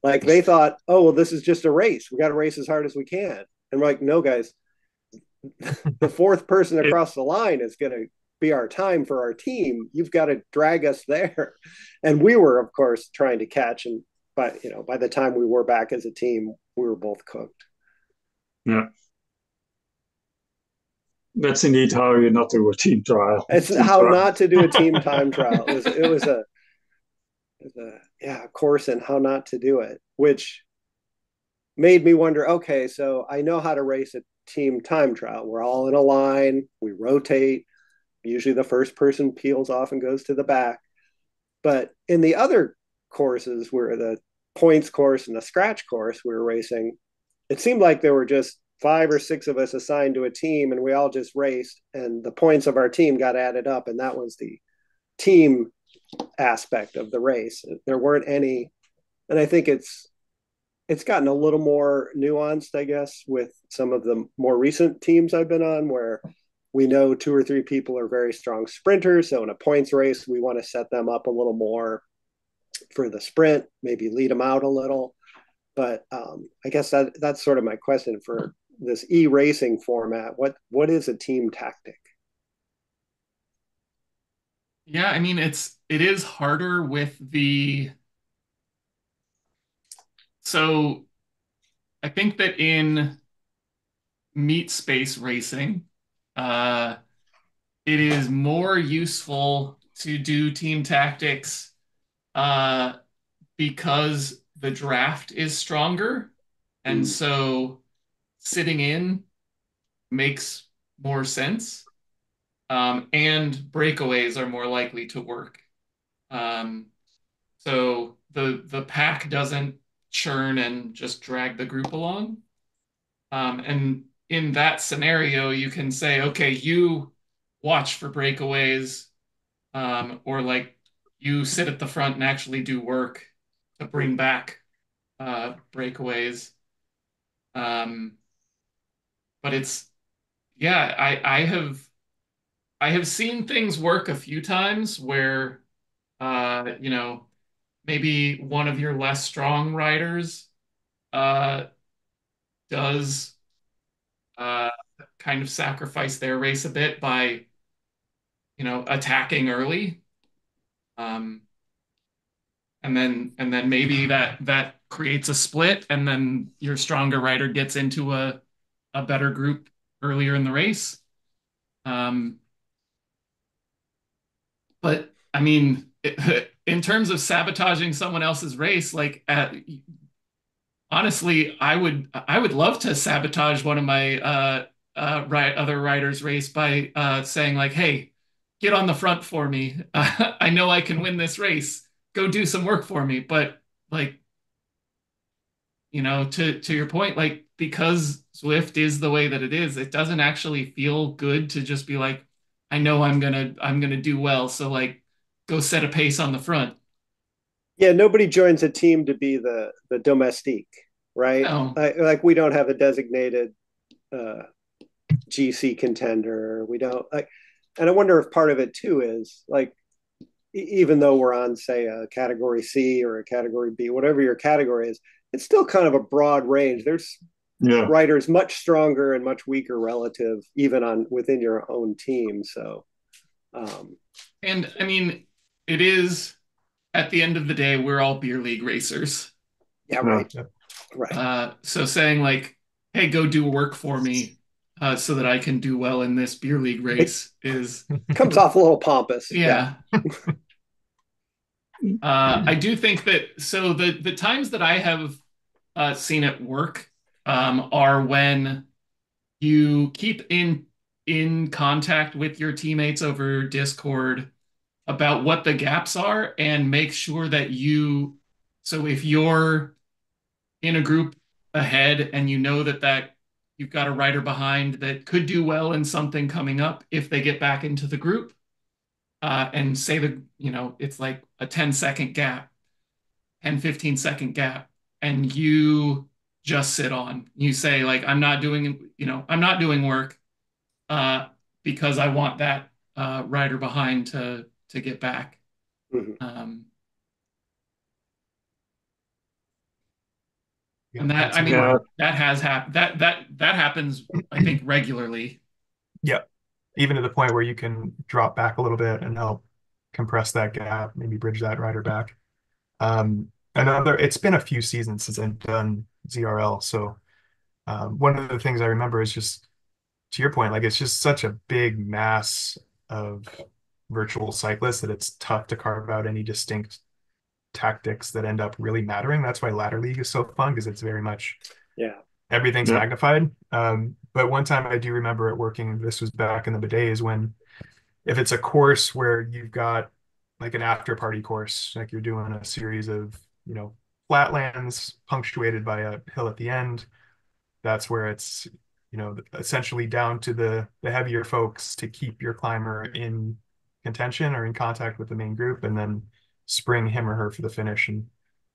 Like they thought, oh, well, this is just a race. We got to race as hard as we can. And we're like, no, guys, the fourth person It, across the line is going to be our time for our team. You've got to drag us there. And we were, of course, trying to catch. And by the time we were back as a team, we were both cooked. yeah, that's indeed how you not do a team trial. It's Team how trial. not to do a team time trial. It was a course in how not to do it, which made me wonder, okay, so I know how to race a team time trial. We're all in a line, we rotate. Usually the first person peels off and goes to the back. But in the other courses, where the points course and the scratch course we were racing, it seemed like there were just 5 or 6 of us assigned to a team, and we all just raced, and the points of our team got added up, and that was the team aspect of the race. There weren't any, and I think it's gotten a little more nuanced, I guess, with some of the more recent teams I've been on, where we know 2 or 3 people are very strong sprinters. So in a points race, we want to set them up a little more for the sprint, maybe lead them out a little. But I guess that's sort of my question for this e-racing format. What is a team tactic? Yeah, I mean it is harder with the so I think that in meet space racing, uh, it is more useful to do team tactics uh, because the draft is stronger. And so sitting in makes more sense. And breakaways are more likely to work. Um, so the pack doesn't churn and just drag the group along. And in that scenario, you can say, okay, you watch for breakaways, or like you sit at the front and actually do work to bring back breakaways. Um, but it's yeah, I have seen things work a few times where maybe one of your less strong riders uh does uh kind of sacrifice their race a bit by, attacking early. Um, and then maybe that creates a split, and then your stronger rider gets into a better group earlier in the race. Um, but I mean, in terms of sabotaging someone else's race, like honestly, I would love to sabotage one of my other riders' race by saying like, "Hey, get on the front for me. I know I can win this race. Go do some work for me." But like, to your point, like because Zwift is the way that it is, it doesn't actually feel good to just be like, "I know I'm gonna do well, so like, go set a pace on the front." Yeah, nobody joins a team to be the domestique, right? No, Like we don't have a designated uh, GC contender. We don't like, and I wonder if part of it too is like, even though we're on, say, a category C or a category B, whatever your category is, it's still kind of a broad range. There's Yeah. riders much stronger and much weaker relative, even on within your own team. So, and I mean, it is at the end of the day, we're all beer league racers. yeah, Yeah. right, right. So saying like, "Hey, go do work for me, so that I can do well in this beer league race," is Comes off a little pompous. yeah. I do think that so the times that I have seen it work are when you keep in contact with your teammates over Discord about what the gaps are and make sure that so if you're in a group ahead and you know that you've got a rider behind that could do well in something coming up if they get back into the group, and say it's like a 10-second gap, 10-15 second gap, and you just sit on, you say like, I'm not doing work, uh, because I want that rider behind to get back. Mhm. And that, I mean, Yeah. that has happened. That happens, I think, regularly. Yeah. Even to the point where you can drop back a little bit and help compress that gap, maybe bridge that rider back. It's been a few seasons since I've done ZRL. So one of the things I remember is just to your point, like it's just such a big mass of virtual cyclists that it's tough to carve out any distinct tactics that end up really mattering. That's why ladder league is so fun because it's very much everything's Yeah. magnified. But one time I do remember it working. This was back in the days when if it's a course where you've got like an after party course, like you're doing a series of, flatlands punctuated by a hill at the end, that's where it's, essentially down to the heavier folks to keep your climber in contention or in contact with the main group and then spring him or her for the finish. And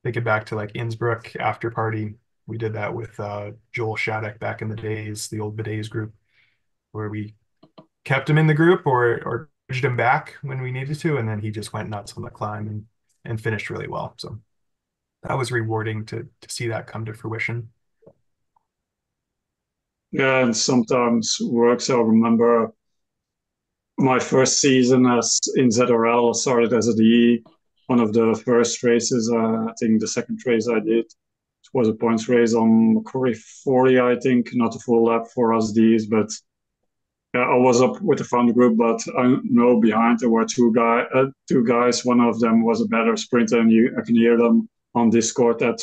think it back to like Innsbruck after party. We did that with Joel Shattuck back in the days, the old Bidets group, where we kept him in the group or bridged him back when we needed to, and then he just went nuts on the climb and finished really well. So that was rewarding to see that come to fruition. Yeah, and sometimes works. I remember my first season as in ZRL. I started as a DE. One of the first races, I think the second race I did was a points race on Macquarie 40, I think, not a full lap for us Ds, but yeah, I was up with the front group, but I know behind there were two guys. One of them was a better sprinter, and I can hear them on Discord. That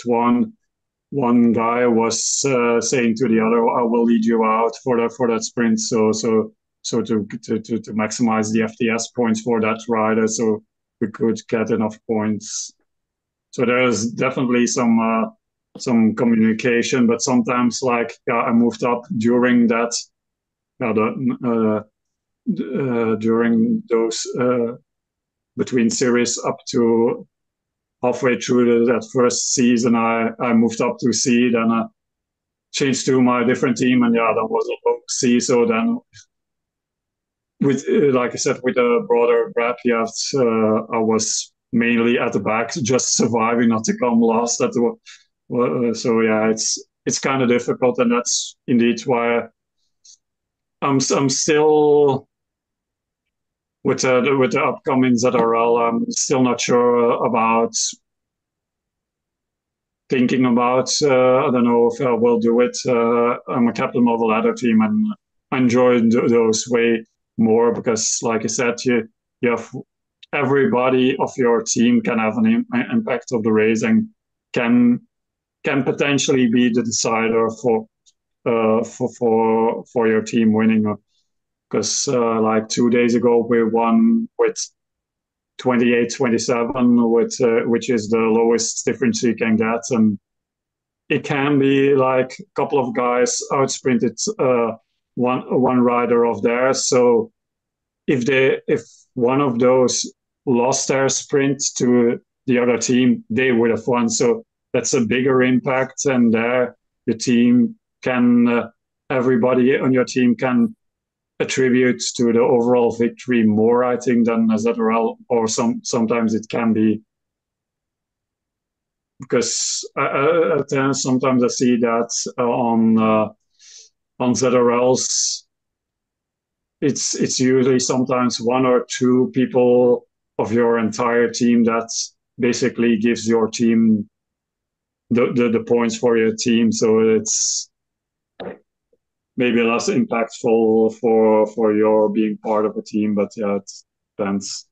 one guy was saying to the other, "I will lead you out for that sprint." So to maximize the FTS points for that rider, so we could get enough points. So there's definitely some communication, but sometimes like I moved up during that. During those between series up to halfway through that first season, I moved up to C, then I changed to my different team, and yeah, that was a low C. So then, with like I said, with a broader grab, I was mainly at the back, just surviving not to come last. So yeah, it's kind of difficult, and that's indeed why I'm still with the upcoming ZRL. I'm still not sure about thinking about. I don't know if I will do it. I'm a captain of a ladder team, and I enjoy those way more because, like I said, you have everybody of your team can have an impact of the race and can can potentially be the decider for your team winning. Because like 2 days ago we won with 28-27, which is the lowest difference you can get, and it can be like a couple of guys outsprinted one rider of theirs. So if one of those lost their sprint to the other team, they would have won. So that's a bigger impact, and there the team can everybody on your team can attribute to the overall victory more, I think, than a ZRL, or sometimes it can be because sometimes I see that on ZRLs, it's usually sometimes one or two people of your entire team that basically gives your team the points for your team. So it's maybe less impactful for your being part of a team, but yeah, it depends.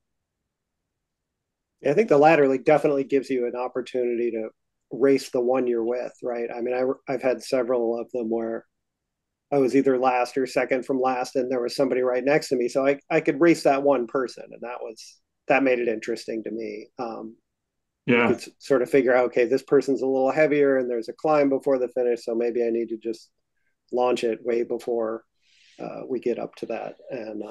I think the ladder league definitely gives you an opportunity to race the one you're with, right? I mean, I've had several of them where I was either last or second from last, and there was somebody right next to me, so I could race that one person, and that made it interesting to me. You Yeah, could sort of figure out, okay, this person's a little heavier, and there's a climb before the finish, so maybe I need to just launch it way before we get up to that, and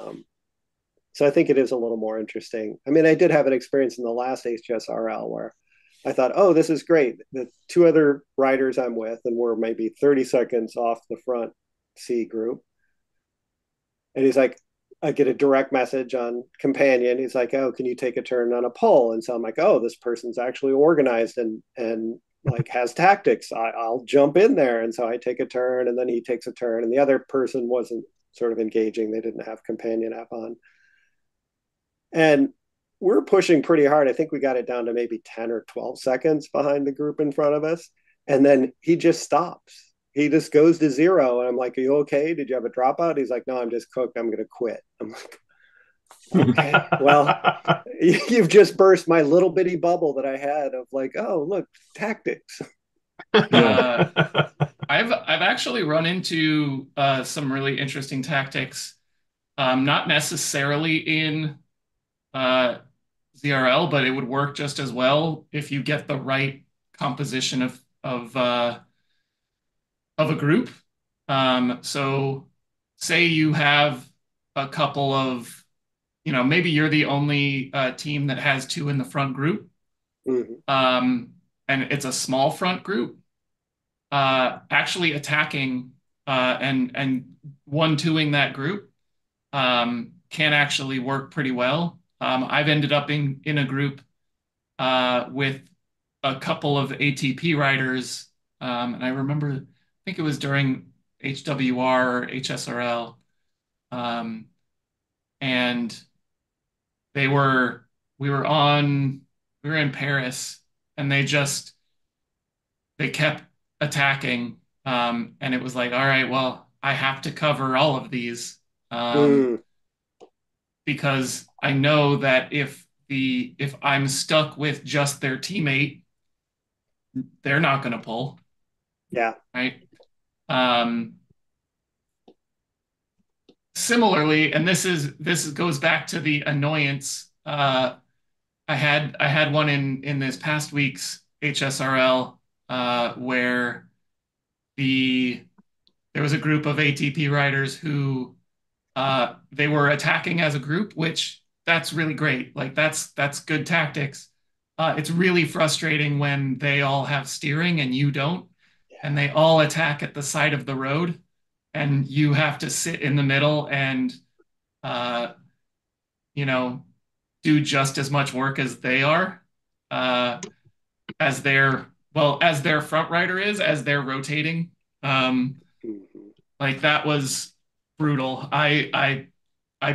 so I think it is a little more interesting. I mean, I did have an experience in the last HSRL where I thought, oh, this is great. The two other riders I'm with, and we're maybe 30 seconds off the front C group. And he's like, I get a direct message on Companion. He's like, oh, can you take a turn on a pole? And so I'm like, oh, this person's actually organized and like has tactics. I'll jump in there. And so I take a turn, and then he takes a turn, and the other person wasn't sort of engaging. They didn't have Companion app on. And we're pushing pretty hard. I think we got it down to maybe 10 or 12 seconds behind the group in front of us. And then he just stops. He just goes to zero. And I'm like, are you okay? Did you have a dropout? He's like, no, I'm just cooked. I'm going to quit. I'm like, okay, well, you've just burst my little bitty bubble that I had of like, oh, look, tactics. Uh, I've actually run into some really interesting tactics, not necessarily in uh, ZRL, but it would work just as well if you get the right composition of a group. So say you have a couple of, maybe you're the only team that has two in the front group, Mm-hmm. and it's a small front group. Actually attacking and one-twoing that group can actually work pretty well. I've ended up in a group with a couple of ATP riders, and I remember, I think it was during HWR or HSRL, um, and they were we were on we were in Paris, and they kept attacking, and it was like, all right, well, I have to cover all of these, Mm, because I know that if I'm stuck with just their teammate, they're not going to pull, yeah. right? Um, Similarly, and this goes back to the annoyance. I had one in this past week's HSRL, where the there was a group of ATP riders who they were attacking as a group, which that's really great. Like that's good tactics. It's really frustrating when they all have steering and you don't, and they all attack at the side of the road, and you have to sit in the middle and uh, you know do just as much work as they are, uh, as their front rider is as they're rotating. Um, Mm-hmm. like that was brutal. I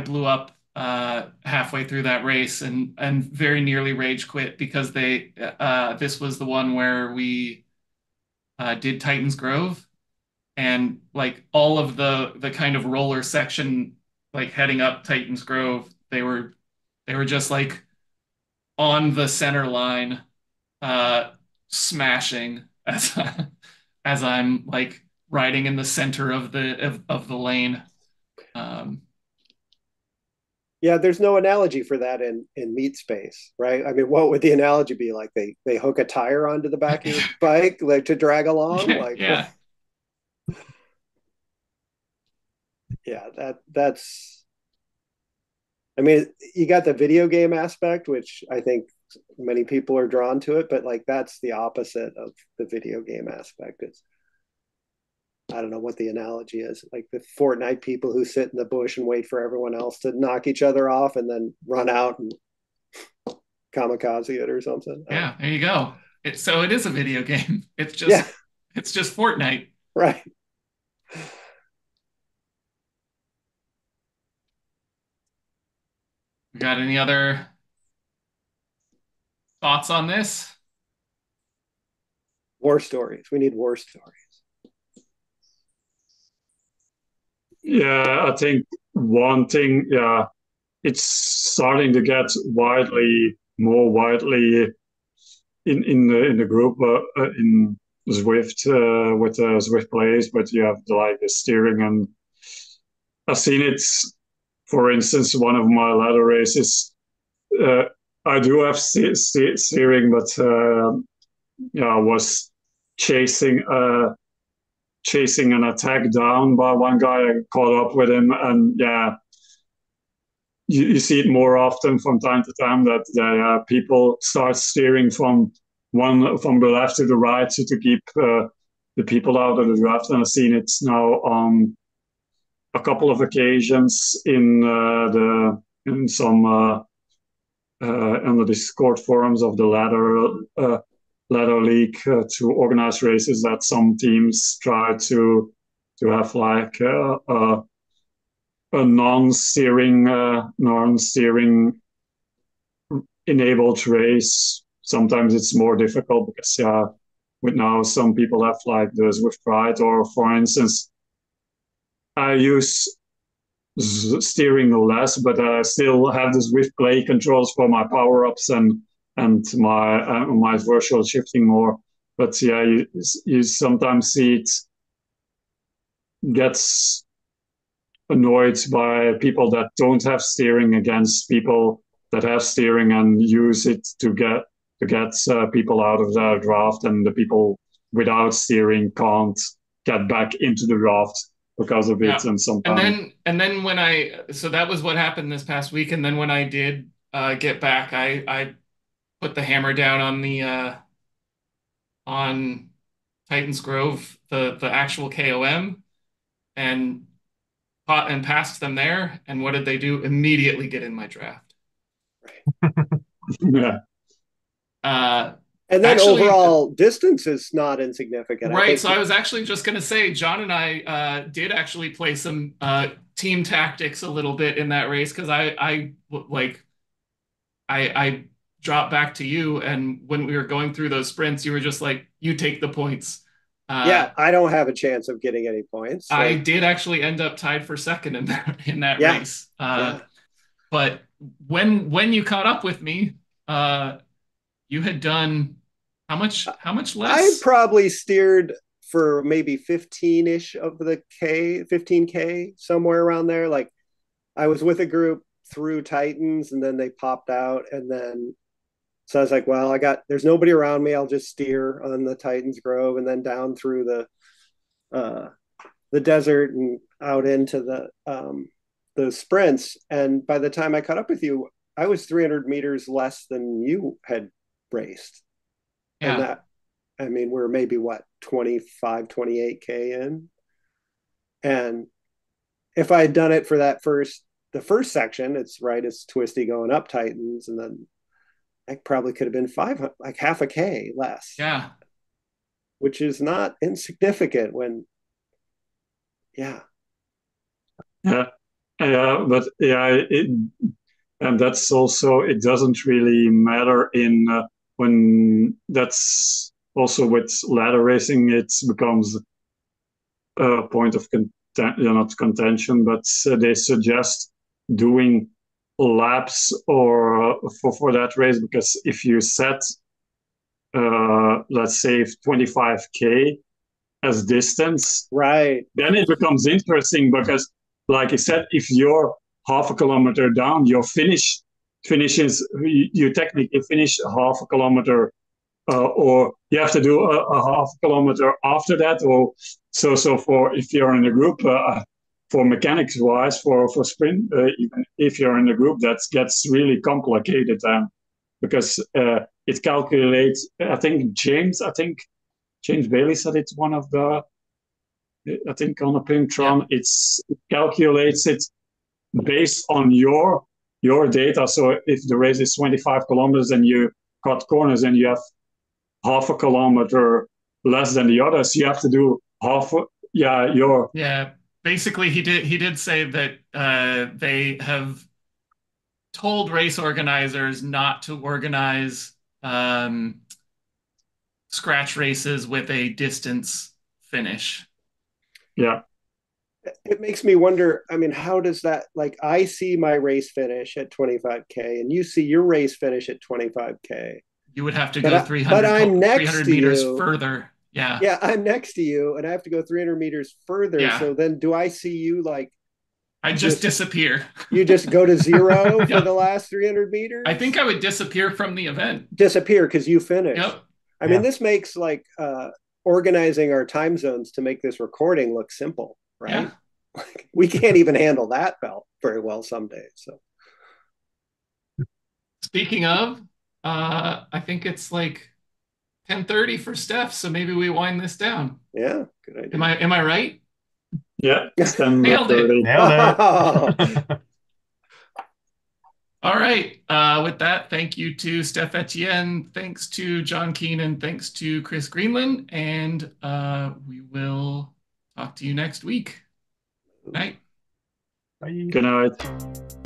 blew up halfway through that race and very nearly rage quit because this was the one where we did Titans Grove, and like all of the kind of roller section, like heading up Titans Grove, they were just like on the center line, uh smashing as I'm like riding in the center of the lane. um Yeah, there's no analogy for that in meat space, right? I mean, what would the analogy be? Like they hook a tire onto the back of your bike like to drag along? yeah, Like, yeah. yeah, that's I mean, you got the video game aspect, which I think many people are drawn to it, but like that's the opposite of the video game aspect. It's I don't know what the analogy is. Like the Fortnite people who sit in the bush and wait for everyone else to knock each other off and then run out and kamikaze it or something. Yeah, there you go. So it is a video game. Yeah, It's just Fortnite. right. We got any other thoughts on this? War stories. We need war stories. Yeah, I think one thing, yeah, it's starting to get more widely in the group in Zwift with the Zwift players, but you have the steering, and I've seen it. For instance, one of my ladder races, uh, I do have steering, but yeah, I was chasing chasing an attack down by one guy. I caught up with him, and yeah, you see it more often from time to time that people start steering from the left to the right to keep the people out of the draft. And I've seen it now on a couple of occasions the in some in the Discord forums of the ladder league to organize races that some teams try to have like a non-steering enabled race. Sometimes it's more difficult because with now some people have like the Zwift Ride, or for instance, I use steering less, but I still have the Zwift Play controls for my power ups and my virtual shifting more. But yeah, you sometimes see it gets annoyed by people that don't have steering against people that have steering and use it to get people out of the draft, and the people without steering can't get back into the draft because of it. Yeah. And sometimes And then when so that was what happened this past week. And then when I did get back, I put the hammer down on the on Titans Grove, the actual KOM, and passed them there. And what did they do? Immediately get in my draft. yeah. And then Actually, overall distance is not insignificant. right. I think So I was actually just going to say, John and I did actually play some team tactics a little bit in that race because I dropped back to you, and when we were going through those sprints, you were just like, "You take the points." Uh, yeah, I don't have a chance of getting any points. I Like, did actually end up tied for second in that yeah, race. yeah. But when you caught up with me, you had done how much I less? probably steered for maybe 15-ish of the 15K, somewhere around there. Like I was with a group through Titans and then they popped out. And then, so I was like, well, there's nobody around me. I'll just steer on the Titans Grove and then down through the desert and out into the sprints. And by the time I caught up with you, I was 300 meters less than you had raced. And Yeah, that, I mean, we're maybe what, 25, 28K in. And if I had done it for the first section, it's twisty going up Titans. And then I probably could have been 500, like half a K less, yeah. which is not insignificant when, yeah. Yeah, but and that's also, it doesn't really matter in when that's also with ladder racing, it becomes a point of not contention, but they suggest doing laps or for that race, because if you set let's say 25K as distance, Right. then it becomes interesting because, like I said, if you're half a kilometer down, your finishes, you technically finish half a kilometer, or you have to do a half kilometer after that. Or so for if you're in a group, for mechanics wise, for sprint, even if you're in a group, that gets really complicated, because it calculates. I think James Bailey said it's one of the, I think on a Pinktron, Yeah. it calculates it based on your data. So if the race is 25 kilometers and you cut corners and you have half a kilometer less than the others, you have to do half. Yeah, your Yeah. Basically, he did say that they have told race organizers not to organize um, scratch races with a distance finish. yeah. It makes me wonder, I mean, how does that, like, I see my race finish at 25K and you see your race finish at 25K, You would have to but go but I'm next 300 to meters you. further. Yeah. Yeah, I'm next to you and I have to go 300 meters further. Yeah. So then do I see you like I'd just just disappear. you just go to zero for the Yep. last 300 I think meters? I would disappear from the event. Disappear because you finished. Yep. I mean, Yeah. this makes like organizing our time zones to make this recording look simple, Yeah. right? We can't even handle that very well some days. So Speaking of, I think it's like 10:30 for Steph, so maybe we wind this down. yeah, good idea. Am I right? Yeah, it's ten Nailed it. thirty. Nailed Oh, it. All right. With that, thank you to Steph Etienne. Thanks to John Keenan. Thanks to Chris Greenland. And we will talk to you next week. Night. Bye. Good night.